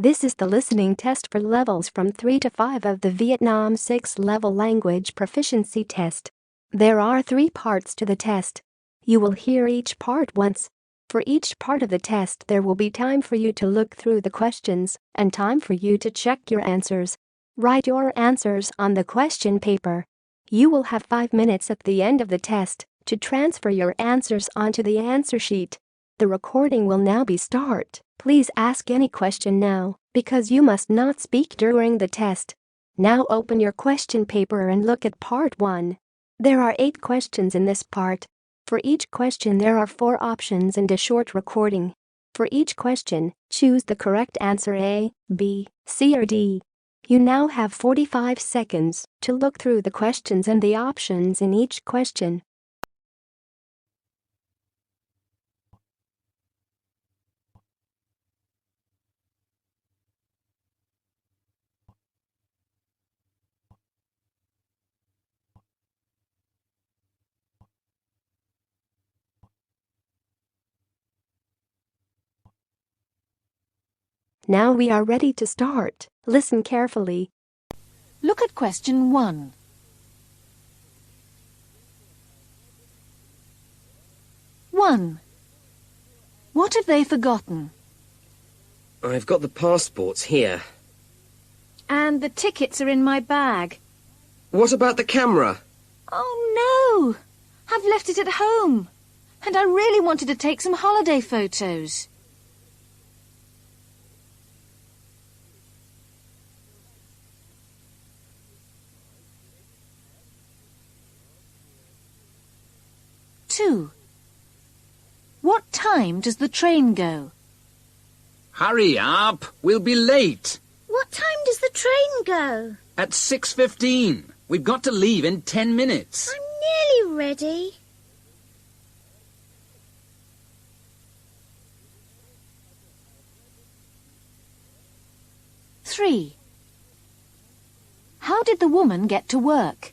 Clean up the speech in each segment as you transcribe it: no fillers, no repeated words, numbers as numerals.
This is the listening test for levels from 3 to 5 of the Vietnam 6-level language proficiency test. There are 3 parts to the test. You will hear each part once. For each part of the test there will be time for you to look through the questions and time for you to check your answers. Write your answers on the question paper. You will have 5 minutes at the end of the test to transfer your answers onto the answer sheet. The recording will now be start. Please ask any question now, because you must not speak during the test. Now open your question paper and look at part 1. There are 8 questions in this part. For each question there are 4 options and a short recording. For each question, choose the correct answer A, B, C or D. You now have 45 seconds to look through the questions and the options in each question. Now we are ready to start. Listen carefully. Look at question 1. What have they forgotten? I've got the passports here. And the tickets are in my bag. What about the camera? Oh no! I've left it at home. And I really wanted to take some holiday photos. What time does the train go? Hurry up, we'll be late. What time does the train go? At 6:15. We've got to leave in 10 minutes. I'm nearly ready. How did the woman get to work?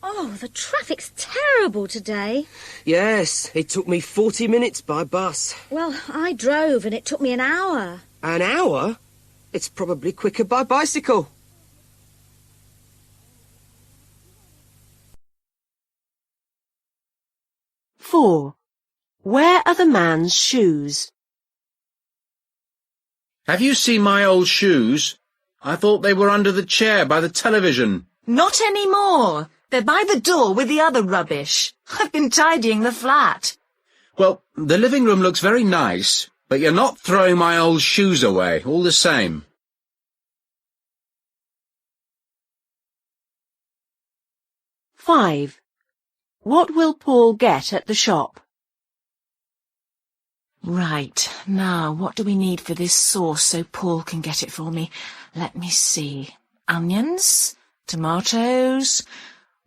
Oh, the traffic's terrible today. Yes, it took me 40 minutes by bus. Well, I drove and it took me an hour. An hour? It's probably quicker by bicycle. Where are the man's shoes? Have you seen my old shoes? I thought they were under the chair by the television. Not anymore. They're by the door with the other rubbish. I've been tidying the flat. Well, the living room looks very nice, but you're not throwing my old shoes away, all the same. What will Paul get at the shop? Right, now what do we need for this sauce so Paul can get it for me? Let me see. Onions, tomatoes,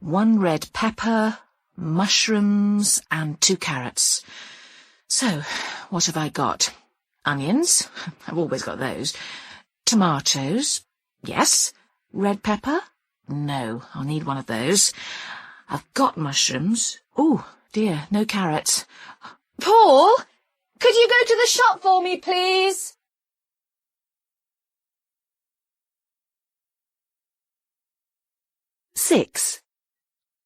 1 red pepper, mushrooms and 2 carrots. So, what have I got? Onions, I've always got those. Tomatoes, yes. Red pepper? No, I'll need one of those. I've got mushrooms. Oh, dear, no carrots. Paul, could you go to the shop for me, please?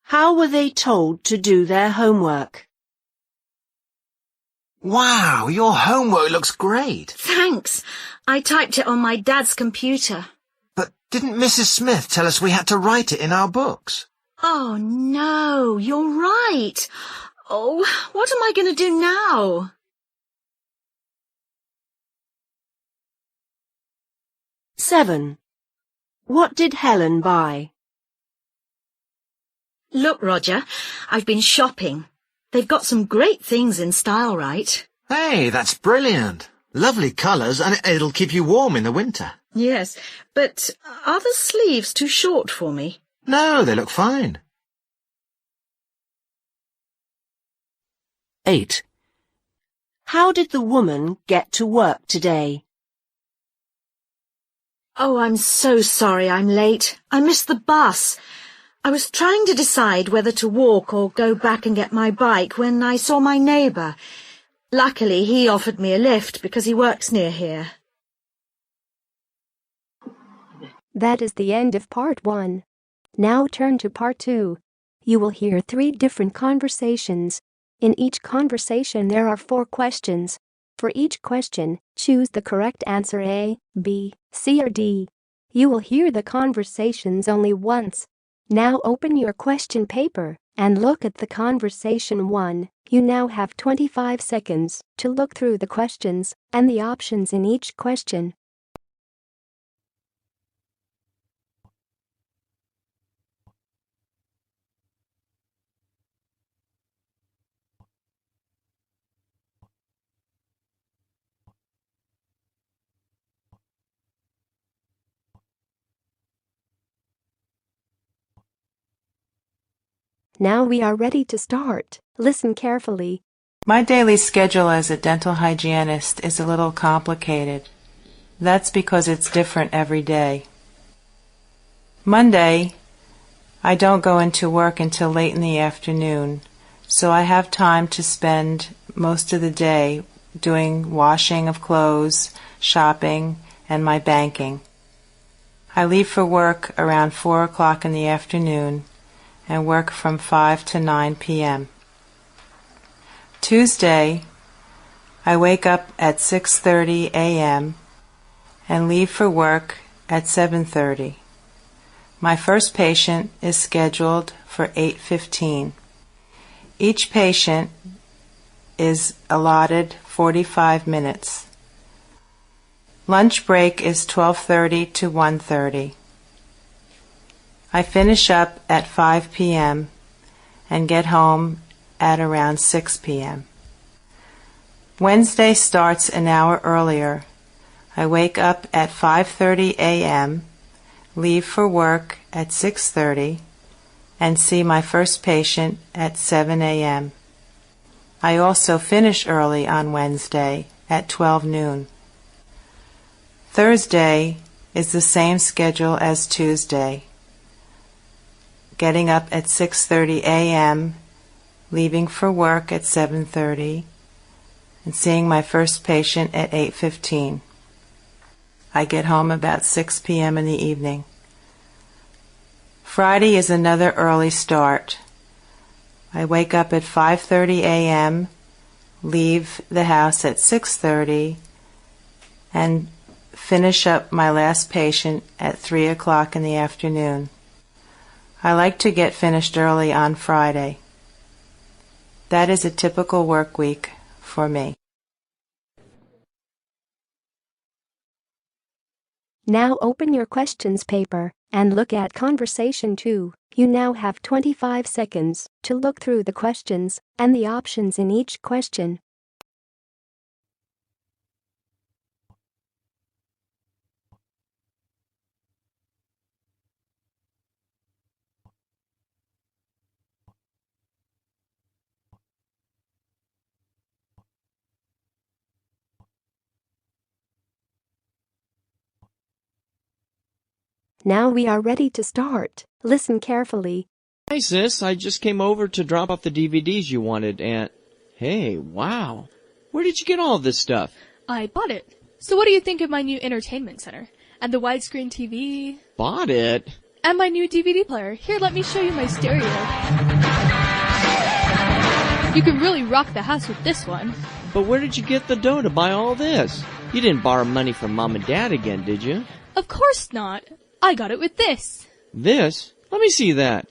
How were they told to do their homework? Wow, your homework looks great. Thanks. I typed it on my dad's computer. But didn't Mrs. Smith tell us we had to write it in our books? Oh, no, you're right. Oh, what am I going to do now? What did Helen buy? Look, Roger, I've been shopping. They've got some great things in Style-Rite. Hey, that's brilliant. Lovely colours, and it'll keep you warm in the winter. Yes, but are the sleeves too short for me? No, they look fine. 8. How did the woman get to work today? Oh, I'm so sorry I'm late. I missed the bus. I was trying to decide whether to walk or go back and get my bike when I saw my neighbour. Luckily, he offered me a lift because he works near here. That is the end of part 1. Now turn to part 2. You will hear 3 different conversations. In each conversation there are 4 questions. For each question, choose the correct answer A, B, C or D. You will hear the conversations only once. Now open your question paper and look at the conversation 1. You now have 25 seconds to look through the questions and the options in each question. Now we are ready to start. Listen carefully. My daily schedule as a dental hygienist is a little complicated. That's because it's different every day. Monday, I don't go into work until late in the afternoon, so I have time to spend most of the day doing washing of clothes, shopping, and my banking. I leave for work around 4 o'clock in the afternoon and work from 5 to 9 p.m. Tuesday, I wake up at 6:30 a.m. and leave for work at 7:30. My first patient is scheduled for 8:15. Each patient is allotted 45 minutes. Lunch break is 12:30 to 1:30. I finish up at 5 p.m. and get home at around 6 p.m. Wednesday starts an hour earlier. I wake up at 5:30 a.m., leave for work at 6:30, and see my first patient at 7 a.m. I also finish early on Wednesday at 12 noon. Thursday is the same schedule as Tuesday. Getting up at 6:30 a.m., leaving for work at 7:30, and seeing my first patient at 8:15. I get home about 6 p.m. in the evening. Friday is another early start. I wake up at 5:30 a.m., leave the house at 6:30, and finish up my last patient at 3 o'clock in the afternoon. I like to get finished early on Friday. That is a typical work week for me. Now open your questions paper and look at conversation 2. You now have 25 seconds to look through the questions and the options in each question. Now we are ready to start. Listen carefully. Hi, sis. I just came over to drop off the DVDs you wanted, and... Hey, wow. Where did you get all of this stuff? I bought it. So what do you think of my new entertainment center? And the widescreen TV? Bought it? And my new DVD player. Here, let me show you my stereo. You can really rock the house with this one. But where did you get the dough to buy all this? You didn't borrow money from Mom and Dad again, did you? Of course not. I got it with this. This? Let me see that.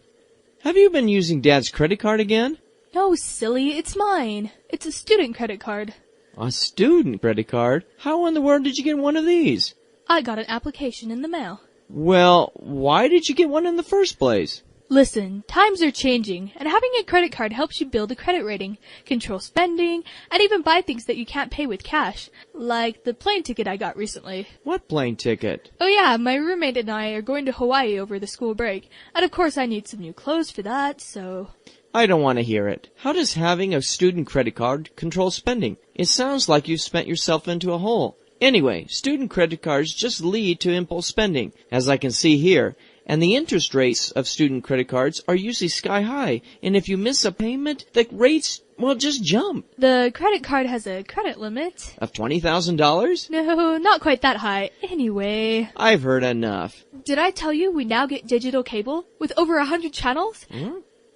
Have you been using Dad's credit card again? No, silly, it's mine. It's a student credit card. A student credit card? How in the world did you get one of these? I got an application in the mail. Well, why did you get one in the first place? Listen, times are changing, and having a credit card helps you build a credit rating, control spending, and even buy things that you can't pay with cash, like the plane ticket I got recently. What plane ticket? Oh yeah, my roommate and I are going to Hawaii over the school break, and of course I need some new clothes for that, so... I don't want to hear it. How does having a student credit card control spending? It sounds like you've spent yourself into a hole. Anyway, student credit cards just lead to impulse spending, as I can see here. And the interest rates of student credit cards are usually sky high, and if you miss a payment, the rates Well, just jump. The credit card has a credit limit. Of $20,000? No, not quite that high. Anyway. I've heard enough. Did I tell you we now get digital cable with over 100 channels?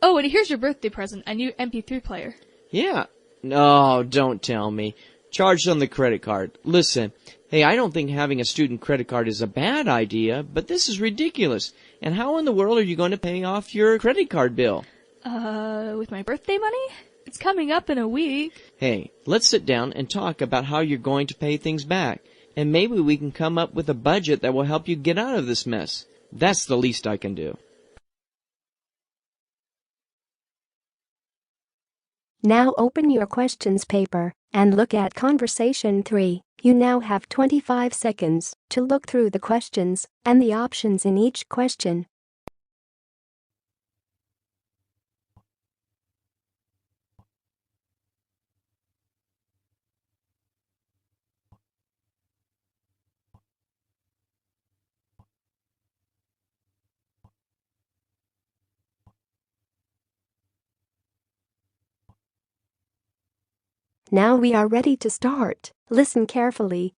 Oh, and here's your birthday present, a new MP3 player. Yeah. No, don't tell me. Charged on the credit card. Listen, hey, I don't think having a student credit card is a bad idea, but this is ridiculous. And how in the world are you going to pay off your credit card bill? With my birthday money? It's coming up in a week. Hey, let's sit down and talk about how you're going to pay things back. And maybe we can come up with a budget that will help you get out of this mess. That's the least I can do. Now open your questions paper and look at Conversation 3. You now have 25 seconds to look through the questions and the options in each question. Now we are ready to start. Listen carefully.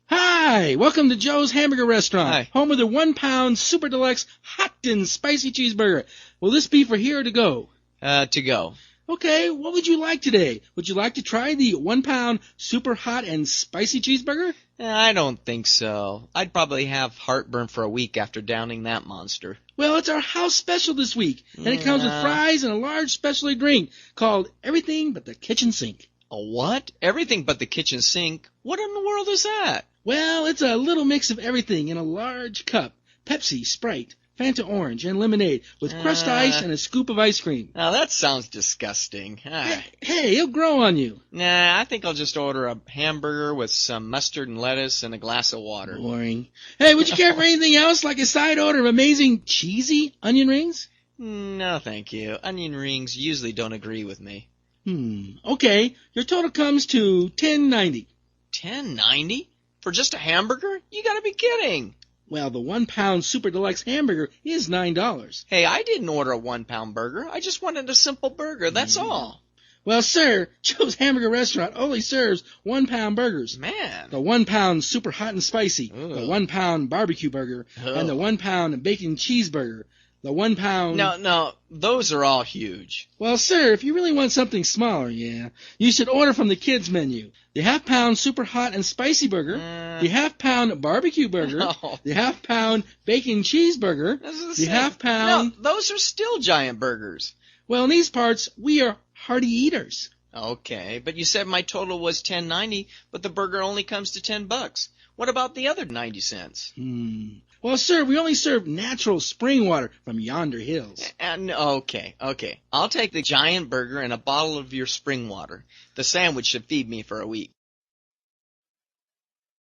Hi, welcome to Joe's Hamburger Restaurant, Hi. home of the 1 pound super deluxe hot and spicy cheeseburger. Will this be for here or to go? To go. Okay, what would you like today? Would you like to try the 1 pound super hot and spicy cheeseburger? I don't think so. I'd probably have heartburn for a week after downing that monster. Well, it's our house special this week, and it comes with fries and a large specialty drink called Everything But the Kitchen Sink. A what? Everything but the kitchen sink? What in the world is that? Well, it's a little mix of everything in a large cup. Pepsi, Sprite, Fanta Orange, and lemonade with crushed ice and a scoop of ice cream. Now that sounds disgusting. Hey, it'll grow on you. Nah, I think I'll just order a hamburger with some mustard and lettuce and a glass of water. Boring. Hey, would you care for anything else, like a side order of amazing cheesy onion rings? No, thank you. Onion rings usually don't agree with me. Okay, your total comes to $10.90. $10.90? For just a hamburger? You gotta be kidding. Well, the 1 pound super deluxe hamburger is $9. Hey, I didn't order a 1 pound burger. I just wanted a simple burger, that's all. Well, sir, Joe's Hamburger Restaurant only serves 1 pound burgers. Man. The 1 pound super hot and spicy, Ugh. the 1 pound barbecue burger, and the 1 pound bacon cheeseburger. The 1 pound... No, those are all huge. Well, sir, if you really want something smaller, you should order from the kids' menu. The half-pound super hot and spicy burger, the half-pound barbecue burger, the half-pound bacon cheeseburger, the half-pound... No, those are still giant burgers. Well, in these parts, we are hearty eaters. Okay, but you said my total was $10.90, but the burger only comes to $10. What about the other 90 cents? Well, sir, we only serve natural spring water from yonder hills. Okay. I'll take the giant burger and a bottle of your spring water. The sandwich should feed me for a week.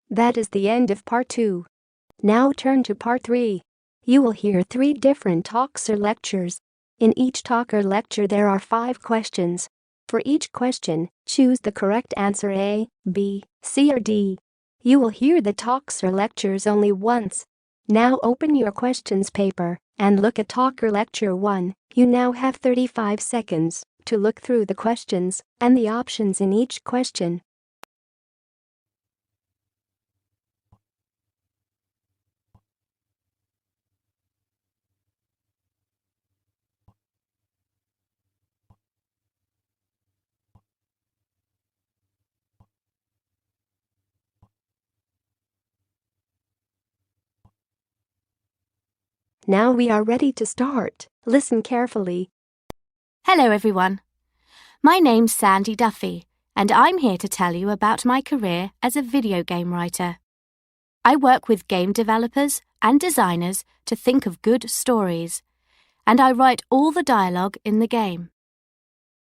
That is the end of part 2. Now turn to part 3. You will hear 3 different talks or lectures. In each talk or lecture there are 5 questions. For each question, choose the correct answer A, B, C or D. You will hear the talks or lectures only once. Now open your questions paper and look at talk or lecture 1. You now have 35 seconds to look through the questions and the options in each question. Now we are ready to start. Listen carefully. Hello everyone. My name's Sandy Duffy, and I'm here to tell you about my career as a video game writer. I work with game developers and designers to think of good stories, and I write all the dialogue in the game.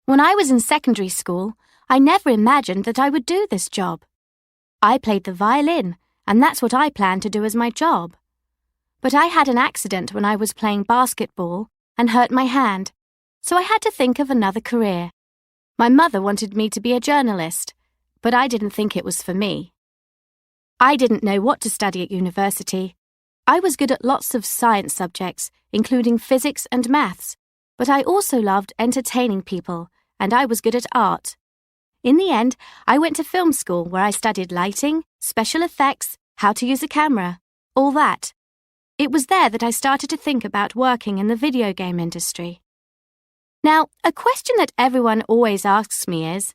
When I was in secondary school, I never imagined that I would do this job. I played the violin, and that's what I planned to do as my job. But I had an accident when I was playing basketball and hurt my hand, so I had to think of another career. My mother wanted me to be a journalist, but I didn't think it was for me. I didn't know what to study at university. I was good at lots of science subjects, including physics and maths, But I also loved entertaining people, and I was good at art. In the end, I went to film school where I studied lighting, special effects, how to use a camera, all that. It was there that I started to think about working in the video game industry. Now, a question that everyone always asks me is,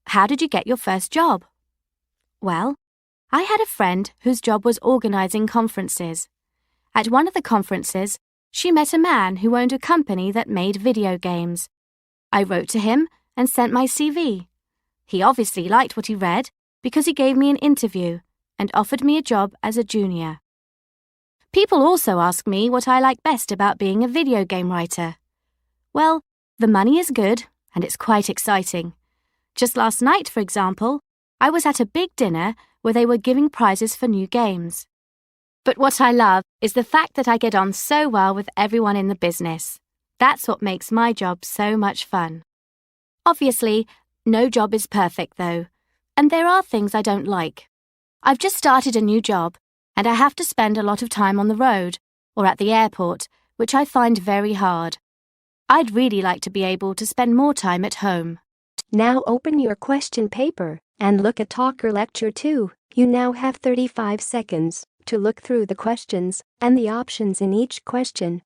how did you get your first job? Well, I had a friend whose job was organising conferences. At one of the conferences, she met a man who owned a company that made video games. I wrote to him and sent my CV. He obviously liked what he read because he gave me an interview and offered me a job as a junior. People also ask me what I like best about being a video game writer. Well, the money is good and it's quite exciting. Just last night, for example, I was at a big dinner where they were giving prizes for new games. But what I love is the fact that I get on so well with everyone in the business. That's what makes my job so much fun. Obviously, no job is perfect though, and there are things I don't like. I've just started a new job, and I have to spend a lot of time on the road or at the airport, which I find very hard. I'd really like to be able to spend more time at home. Now open your question paper and look at Talk or Lecture 2. You now have 35 seconds to look through the questions and the options in each question.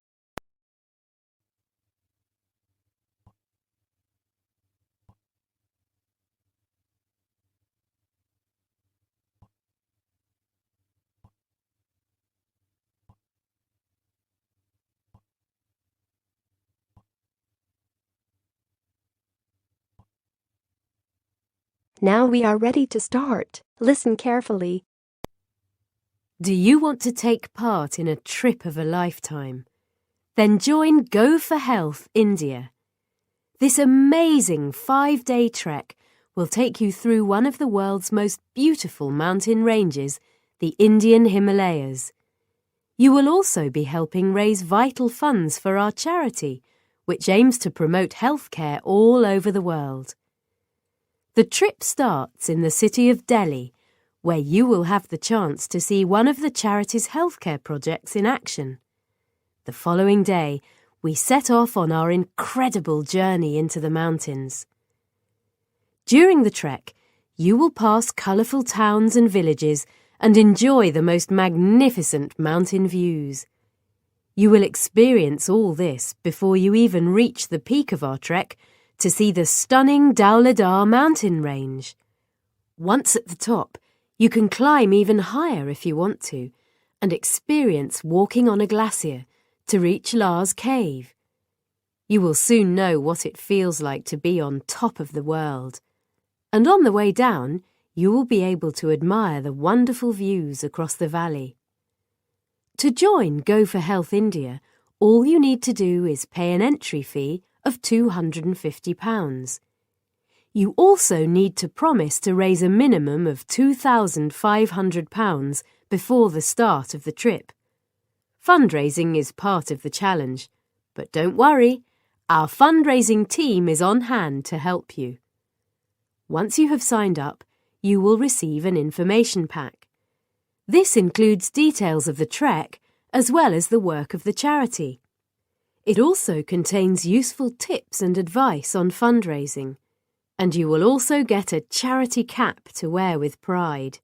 Now we are ready to start. Listen carefully. Do you want to take part in a trip of a lifetime? Then join Go for Health India. This amazing 5-day trek will take you through one of the world's most beautiful mountain ranges, the Indian Himalayas. You will also be helping raise vital funds for our charity, which aims to promote healthcare all over the world. The trip starts in the city of Delhi, where you will have the chance to see one of the charity's healthcare projects in action. The following day, we set off on our incredible journey into the mountains. During the trek, you will pass colourful towns and villages and enjoy the most magnificent mountain views. You will experience all this before you even reach the peak of our trek to see the stunning Dhauladhar mountain range. Once at the top, you can climb even higher if you want to, and experience walking on a glacier to reach Lars Cave. You will soon know what it feels like to be on top of the world. And on the way down, you will be able to admire the wonderful views across the valley. To join Go for Health India, all you need to do is pay an entry fee of £250. You also need to promise to raise a minimum of £2,500 before the start of the trip. Fundraising is part of the challenge, but don't worry, our fundraising team is on hand to help you. Once you have signed up, you will receive an information pack. This includes details of the trek as well as the work of the charity. It also contains useful tips and advice on fundraising, and you will also get a charity cap to wear with pride.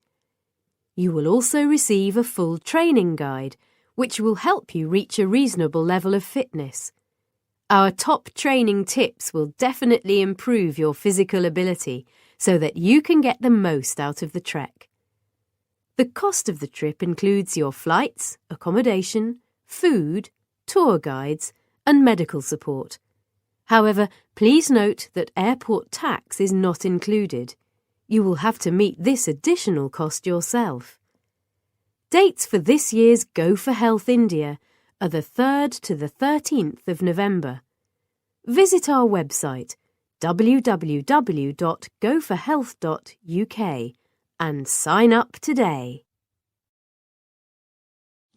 You will also receive a full training guide, which will help you reach a reasonable level of fitness. Our top training tips will definitely improve your physical ability so that you can get the most out of the trek. The cost of the trip includes your flights, accommodation, food, tour guides, and medical support. However, please note that airport tax is not included. You will have to meet this additional cost yourself. Dates for this year's Go for Health India are the 3rd to the 13th of November. Visit our website www.goforhealth.uk and sign up today.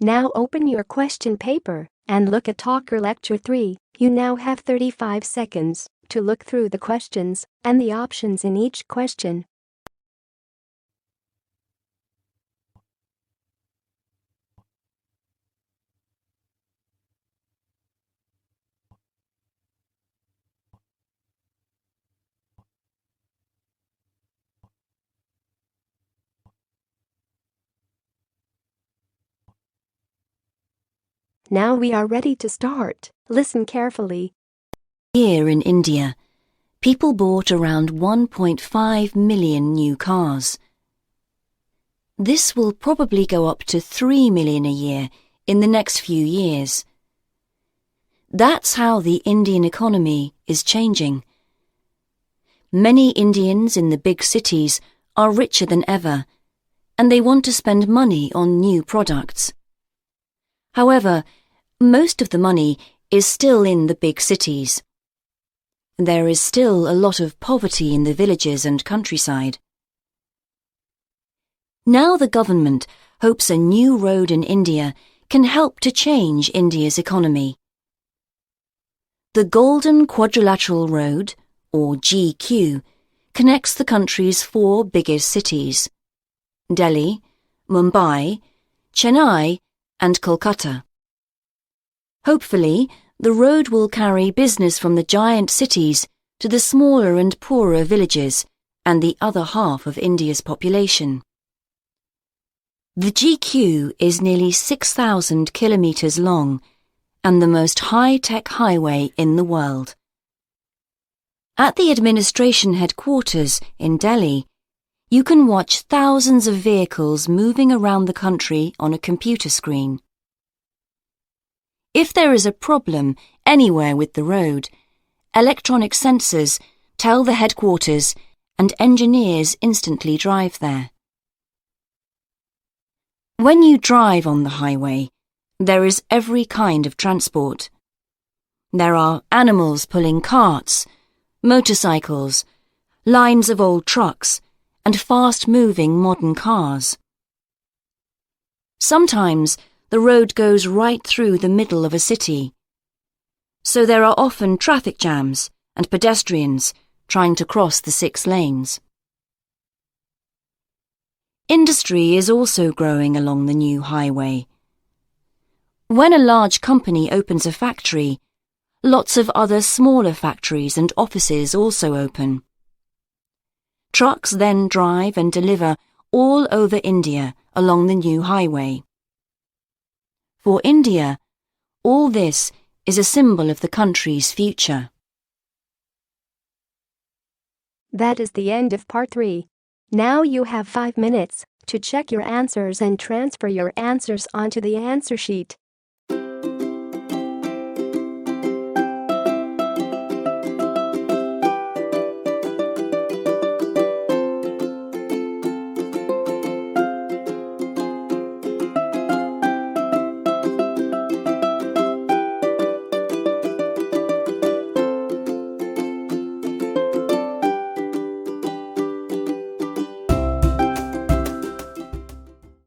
Now open your question paper and look at Talk or Lecture 3. You now have 35 seconds to look through the questions and the options in each question. Now we are ready to start. Listen carefully. Here in India, people bought around 1.5 million new cars. This will probably go up to 3 million a year in the next few years. That's how the Indian economy is changing. Many Indians in the big cities are richer than ever, and they want to spend money on new products. However, most of the money is still in the big cities. There is still a lot of poverty in the villages and countryside. Now the government hopes a new road in India can help to change India's economy. The Golden Quadrilateral Road, or GQ, connects the country's 4 biggest cities: Delhi, Mumbai, Chennai, and Kolkata. Hopefully, the road will carry business from the giant cities to the smaller and poorer villages and the other half of India's population. The GQ is nearly 6,000 kilometres long and the most high-tech highway in the world. At the administration headquarters in Delhi, you can watch thousands of vehicles moving around the country on a computer screen. If there is a problem anywhere with the road, electronic sensors tell the headquarters and engineers instantly drive there. When you drive on the highway, there is every kind of transport. There are animals pulling carts, motorcycles, lines of old trucks, and fast-moving modern cars. Sometimes the road goes right through the middle of a city, so there are often traffic jams and pedestrians trying to cross the 6 lanes. Industry is also growing along the new highway. When a large company opens a factory, lots of other smaller factories and offices also open. Trucks then drive and deliver all over India along the new highway. For India, all this is a symbol of the country's future. That is the end of part 3. Now you have 5 minutes to check your answers and transfer your answers onto the answer sheet.